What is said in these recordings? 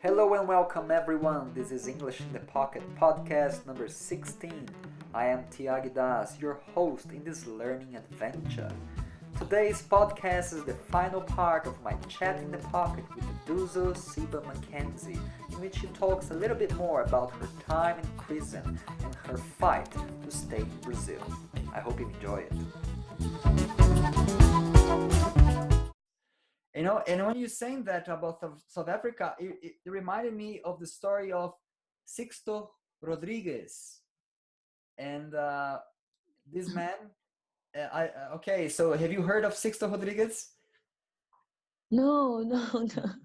Hello and welcome everyone. This is English in the Pocket podcast number 16. I am Tiago Das, your host in this learning adventure. Today's podcast is the final part of my chat in the pocket with Nduduzo Siba Mackenzie, in which she talks a little bit more about her time in prison and her fight to stay in Brazil. I hope you enjoy it. And when you're saying that about South Africa, it reminded me of the story of Sixto Rodrigues. And this man, okay, so have you heard of Sixto Rodrigues? No.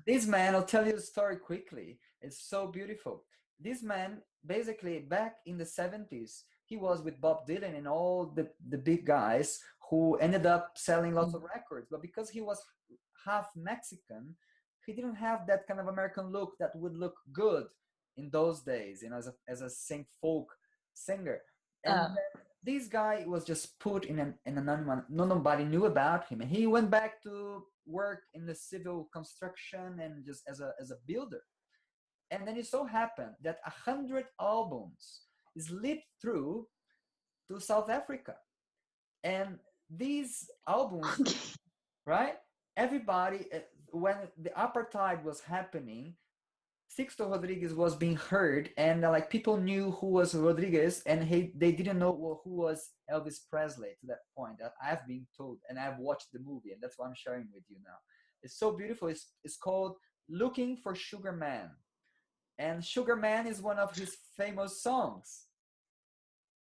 This man, I'll tell you the story quickly. It's so beautiful. This man, basically, back in the 70s, he was with Bob Dylan and all the big guys who ended up selling lots of records. But because he was half Mexican, he didn't have that kind of American look that would look good in those days, as a sing folk singer. And this guy was just put in an anonymous. Nobody knew about him, and he went back to work in the civil construction and just as a builder. And then it so happened that 100 albums slipped through to South Africa, and these albums, right? Everybody, when the apartheid was happening, Sixto Rodrigues was being heard, and like people knew who was Rodrigues, and they didn't know who was Elvis Presley to that point. I've been told, and I've watched the movie, and that's what I'm sharing with you now. It's so beautiful. It's called "Looking for Sugar Man," and "Sugar Man" is one of his famous songs.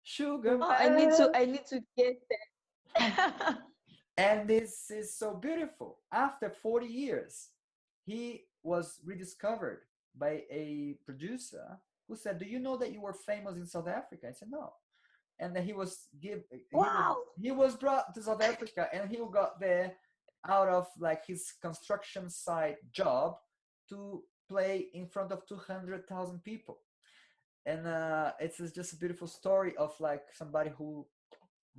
Sugar Man. I need to get that. And this is so beautiful. After 40 years, he was rediscovered by a producer who said, "Do you know that you were famous in South Africa?" I said, "No." And then Wow. he was brought to South Africa, and he got there out of like his construction site job to play in front of 200,000 people. And it's just a beautiful story of like somebody who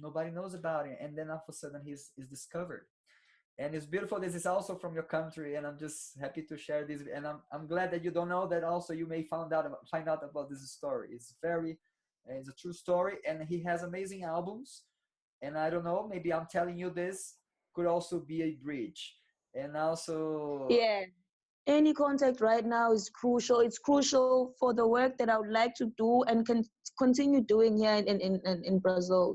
nobody knows about it, and then all of a sudden he's discovered. And it's beautiful. This is also from your country, and I'm just happy to share this. And I'm glad that you don't know that. Also, you may find out about this story. It's a true story, and he has amazing albums. And I don't know, maybe I'm telling you this could also be a bridge. And also, Yeah. Any contact right now is crucial. It's crucial for the work that I would like to do and can continue doing here in Brazil,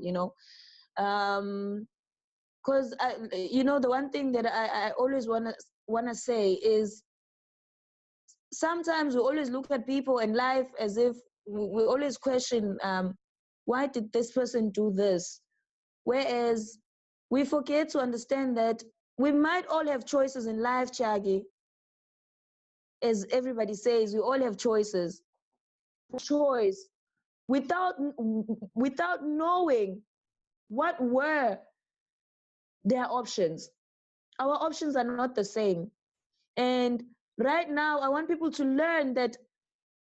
because the one thing that I always wanna say is sometimes we always look at people in life as if we always question, why did this person do this, whereas we forget to understand that we might all have choices in life, Chagi. As everybody says, we all have choices. Choice without knowing what were their options. Our options are not the same. And right now, I want people to learn that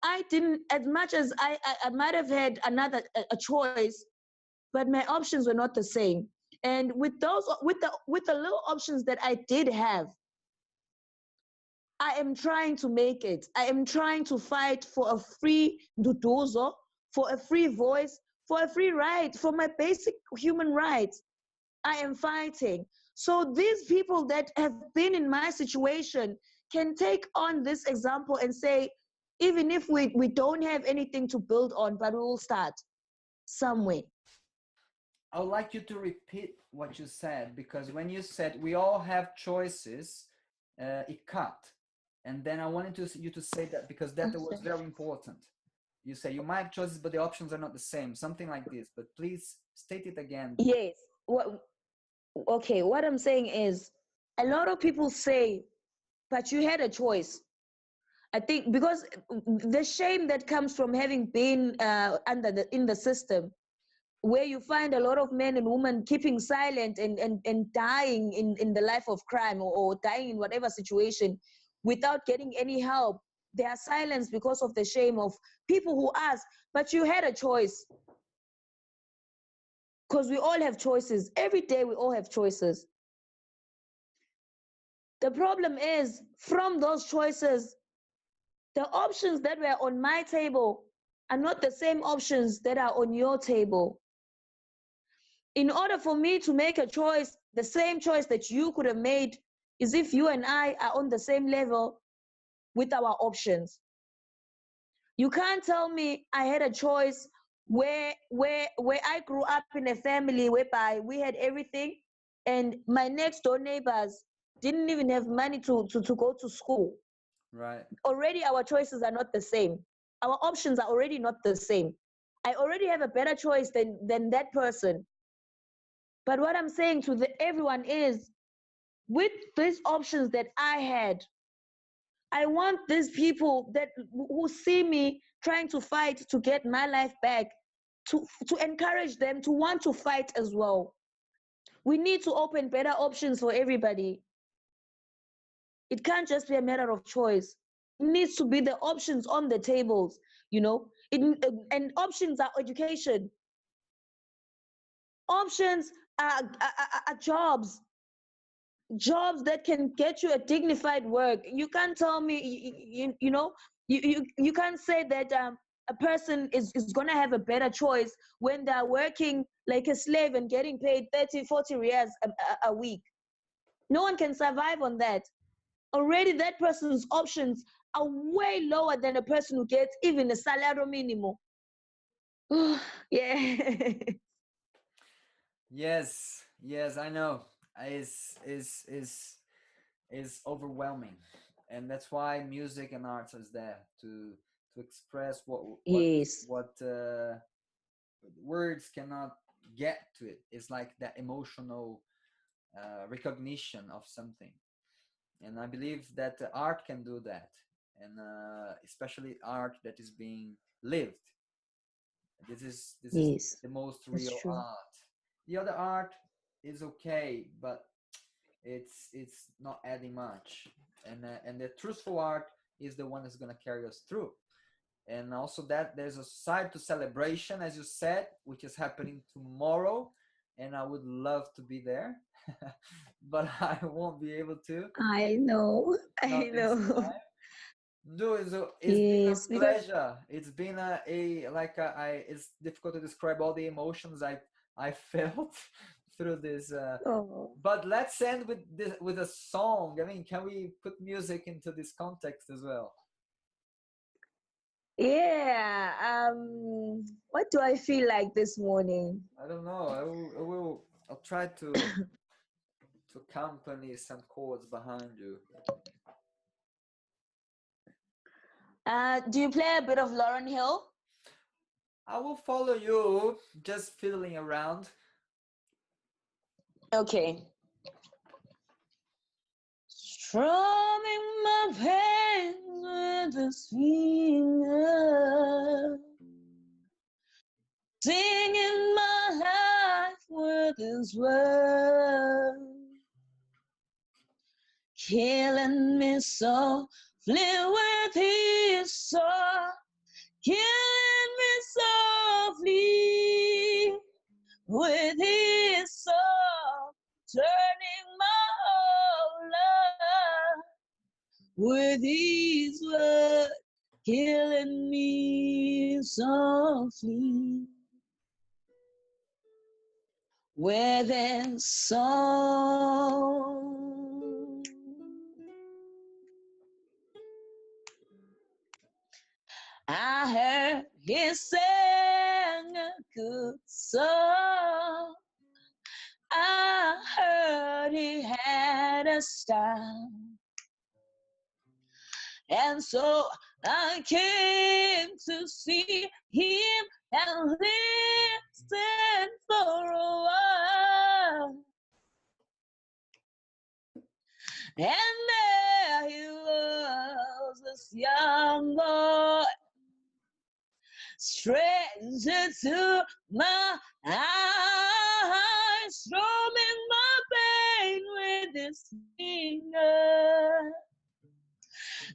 I didn't, as much as I might have had a choice, but my options were not the same. And with the little options that I did have, I am trying to make it. I am trying to fight for a free Nduduzo, for a free voice, for a free right, for my basic human rights. I am fighting. So these people that have been in my situation can take on this example and say, even if we don't have anything to build on, but we will start somewhere. I would like you to repeat what you said, because when you said we all have choices, it cut. And then I wanted you to say that because that was very important. You say you might have choices, but the options are not the same. Something like this. But please state it again. Yes. Okay, what I'm saying is a lot of people say, but you had a choice. I think because the shame that comes from having been in the system, where you find a lot of men and women keeping silent and dying in the life of crime, or dying in whatever situation without getting any help. They are silenced because of the shame of people who ask, but you had a choice. Because we all have choices. Every day we all have choices. The problem is, from those choices, The options that were on my table are not the same options that are on your table. In order for me to make a choice, the same choice that you could have made is if you and I are on the same level with our options. You can't tell me I had a choice where I grew up in a family whereby we had everything, and my next door neighbors didn't even have money to go to school. Right. Already our choices are not the same. Our options are already not the same. I already have a better choice than that person. But what I'm saying to everyone is, with these options that I had, I want these people that who see me trying to fight to get my life back to encourage them to want to fight as well. We need to open better options for everybody. It can't just be a matter of choice. It needs to be the options on the tables, you know. And options are education. Options are jobs, jobs that can get you a dignified work. You can't tell me, you know, you can't say that a person is going to have a better choice when they're working like a slave and getting paid 30, 40 riyals a week. No one can survive on that. Already that person's options are way lower than a person who gets even a salario minimo. Yeah. Yes, yes, I know. Is overwhelming, and that's why music and arts is there to express Yes. what words cannot get to it. It's like that emotional recognition of something, and I believe that art can do that, and especially art that is being lived. This is Yes. the most That's real true. art. The other art is okay, but it's not adding much, and the truthful art is the one that's going to carry us through. And also that there's a side to celebration, as you said, which is happening tomorrow, and I would love to be there. But I won't be able to, I know. not I this know. time. No, it's been a Yes, because pleasure. It's been a like I it's difficult to describe all the emotions I felt through this. oh But let's end with this with a song. I mean, can we put music into this context as well? yeah, what do I feel like this morning? I don't know. I'll try to accompany some chords behind you. Do you play a bit of Lauren Hill? I will follow you, just fiddling around. Okay. Strumming my pain with his finger, singing my life with his word, killing me softly with his sword, killing me softly with his soul, turning my whole life with his word, killing me softly with his song. I heard he sang a good song. I heard he had a style, and so I came to see him and listen for a while. And there he was, this young boy, stranger to my eyes, strumming my pain with his finger,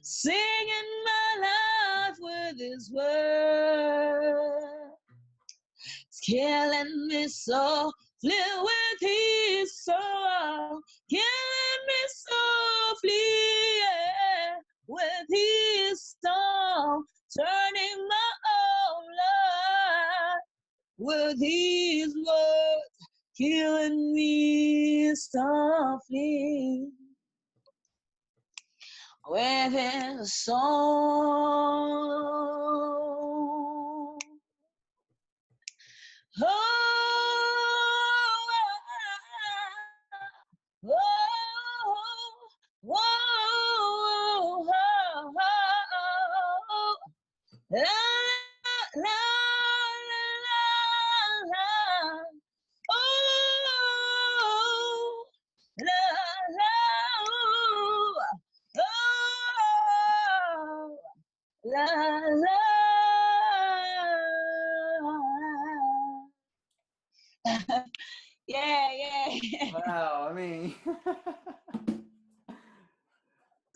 singing my life with his word, killing me softly with his soul, killing me softly, yeah, with his song, turning my own life with his words, killing me softly with his song. La la. Yeah, yeah. Wow, I mean,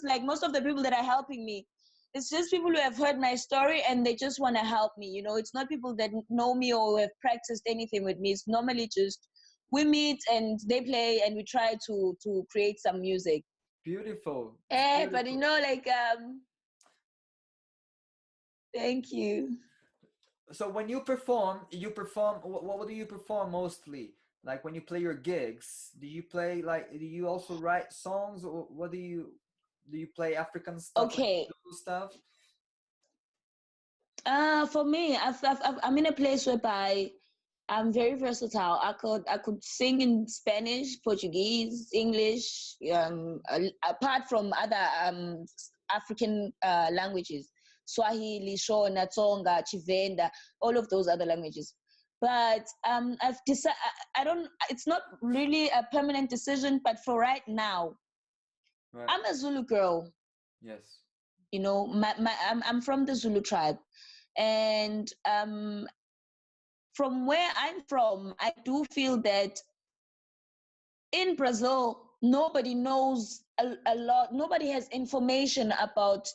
Like most of the people that are helping me, it's just people who have heard my story and they just want to help me. It's not people that know me or have practiced anything with me. It's normally just we meet and they play and we try to create some music. beautiful. It's But beautiful. like thank you. So when you perform. What do you perform mostly? Like when you play your gigs, do you play like? Do you also write songs, or what do you play African stuff like Okay. Zulu stuff? For me, I'm in a place whereby I'm very versatile. I could sing in Spanish, Portuguese, English, apart from other African languages, Swahili, Shona, Tonga, Chivenda, all of those other languages. But I've decided I don't. It's not really a permanent decision, but for right now, Right. I'm a Zulu girl. Yes. I'm from the Zulu tribe, and from where I'm from, I do feel that in Brazil, nobody knows a lot. Nobody has information about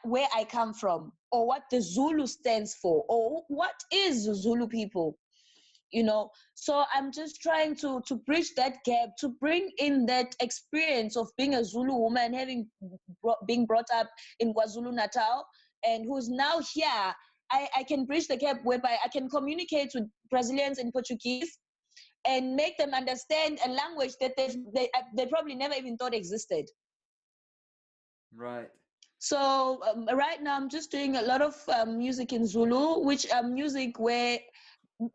where I come from, or what the Zulu stands for, or what is Zulu people. So I'm just trying to bridge that gap, to bring in that experience of being a Zulu woman, having being brought up in KwaZulu Natal, and who's now here. I can bridge the gap whereby I can communicate with Brazilians in Portuguese and make them understand a language that they probably never even thought existed. Right. So right now I'm just doing a lot of music in Zulu, which are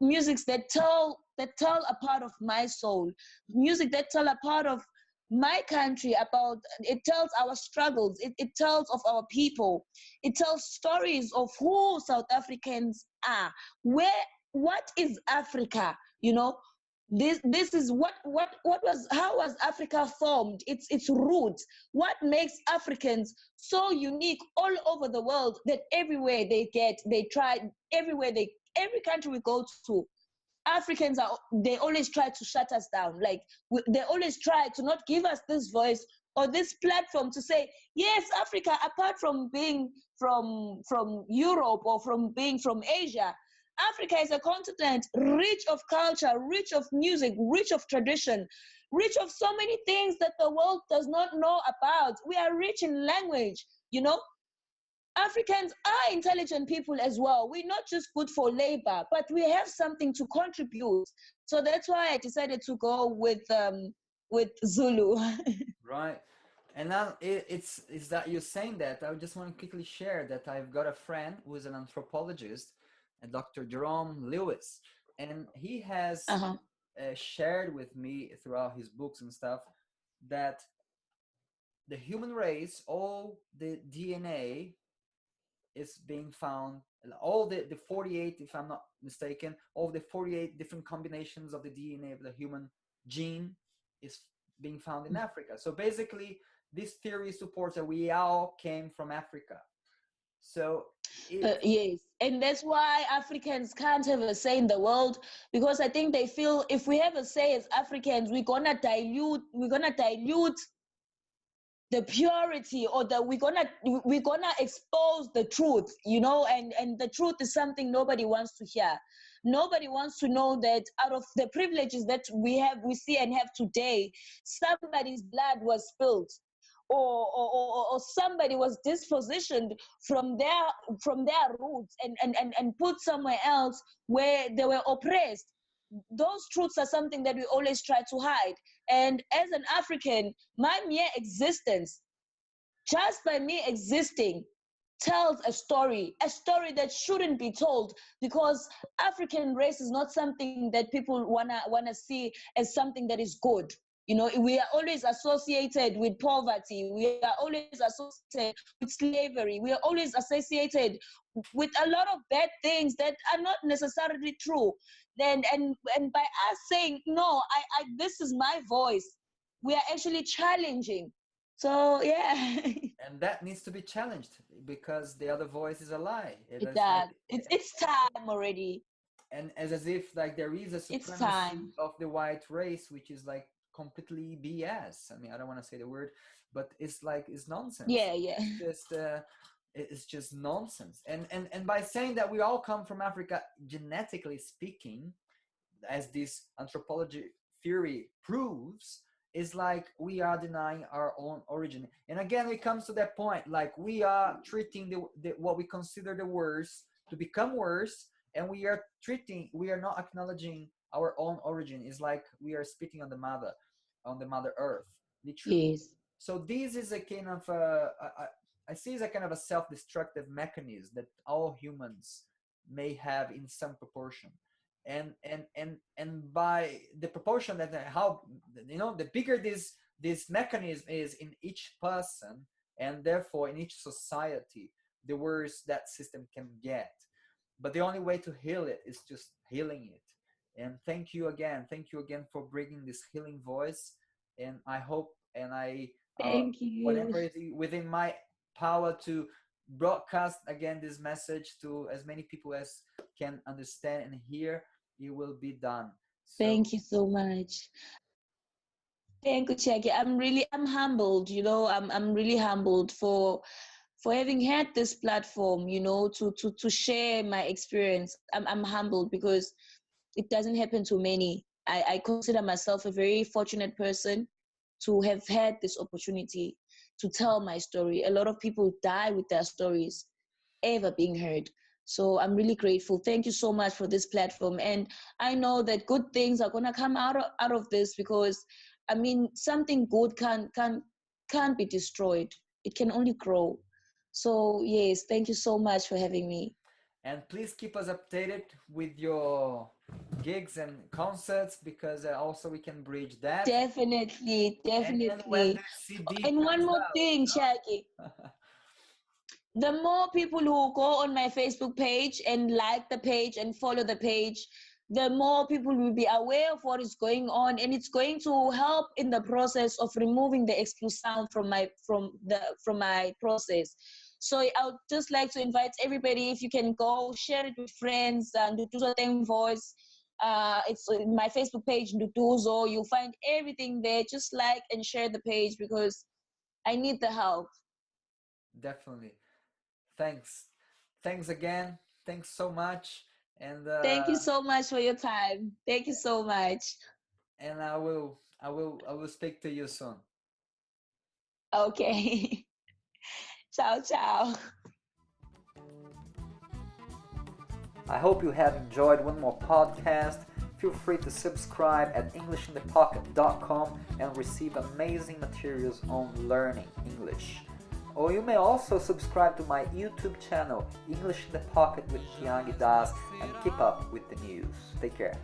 musics that tell a part of my soul, music that tell a part of my country. About it tells our struggles, it tells of our people, it tells stories of who South Africans are, where what is Africa. This is what was how was Africa formed, its roots, what makes Africans so unique all over the world, that everywhere they try, every country we go to, they always try to shut us down. Like they always try to not give us this voice or this platform to say, yes, Africa, apart from being from Europe or from being from Asia, Africa is a continent rich of culture, rich of music, rich of tradition, rich of so many things that the world does not know about. We are rich in language, you know. Africans are intelligent people as well. We're not just good for labor, but we have something to contribute. So that's why I decided to go with Zulu. Right. And now it's that you're saying that. I just want to quickly share that I've got a friend who is an anthropologist, Dr. Jerome Lewis, and he has Uh-huh. shared with me throughout his books and stuff that the human race, all the DNA is being found, all the 48, if I'm not mistaken, all the 48 different combinations of the DNA of the human gene is being found in Africa. So basically, this theory supports that we all came from Africa. So it Yes, and that's why Africans can't have a say in the world, because I think they feel if we have a say as Africans, we're gonna dilute the purity, or we're gonna expose the truth, and the truth is something nobody wants to hear. Nobody wants to know that out of the privileges that we see and have today, somebody's blood was spilled. or somebody was dispositioned from their roots and put somewhere else where they were oppressed. Those truths are something that we always try to hide. And as an African, my mere existence, just by me existing, tells a story that shouldn't be told, because African race is not something that people wanna see as something that is good. You know, we are always associated with poverty. We are always associated with slavery. We are always associated with a lot of bad things that are not necessarily true. Then and by us saying no, I this is my voice, we are actually challenging. So yeah. And that needs to be challenged because the other voice is a lie. It It's like, does. It's time already. and as if like there is a It's supremacy time. of the white race, which is like completely BS. I mean, I don't want to say the word, but it's like it's nonsense. Yeah, yeah. It's just nonsense. And by saying that we all come from Africa, genetically speaking, as this anthropology theory proves, is like we are denying our own origin. And again, it comes to that point, like we are treating the what we consider the worst to become worse, and we are not acknowledging our own origin. It's like we are spitting on the mother earth, literally. Yes. So this is a kind of I see as a kind of a self-destructive mechanism that all humans may have in some proportion. And by the proportion that how, you know, the bigger this mechanism is in each person, and therefore in each society, the worse that system can get. But the only way to heal it is just healing it. And thank you again for bringing this healing voice. And I hope, and I Thank you. whatever is within my power to broadcast again this message to as many people as can understand and hear, it will be done. So Thank you so much. Thank you, Chiaki. I'm humbled, you know, I'm really humbled for having had this platform, you know, to share my experience. I'm humbled because it doesn't happen to many. I consider myself a very fortunate person to have had this opportunity to tell my story. A lot of people die with their stories ever being heard. So I'm really grateful. Thank you so much for this platform. And I know that good things are gonna come out of this, because I mean something good can't be destroyed. It can only grow. So yes, thank you so much for having me. and please keep us updated with your gigs and concerts, because also we can bridge that. Definitely, And when the definitely. CD And one comes more thing, Shaggy. out. The more people who go on my Facebook page and like the page and follow the page, the more people will be aware of what is going on, and it's going to help in the process of removing the exclusive sound from my process. So I would just like to invite everybody, if you can go share it with friends, and Nduduzo Thing Voice. It's my Facebook page, Nduduzo. You'll find everything there. Just like and share the page, because I need the help. Definitely. Thanks. Thanks again. Thanks so much. And Thank you so much for your time. Thank you so much. I will speak to you soon. Okay. Ciao, ciao. I hope you have enjoyed one more podcast. Feel free to subscribe at englishinthepocket.com and receive amazing materials on learning English. Or you may also subscribe to my YouTube channel, English in the Pocket with Tiangi Das, and keep up with the news. Take care.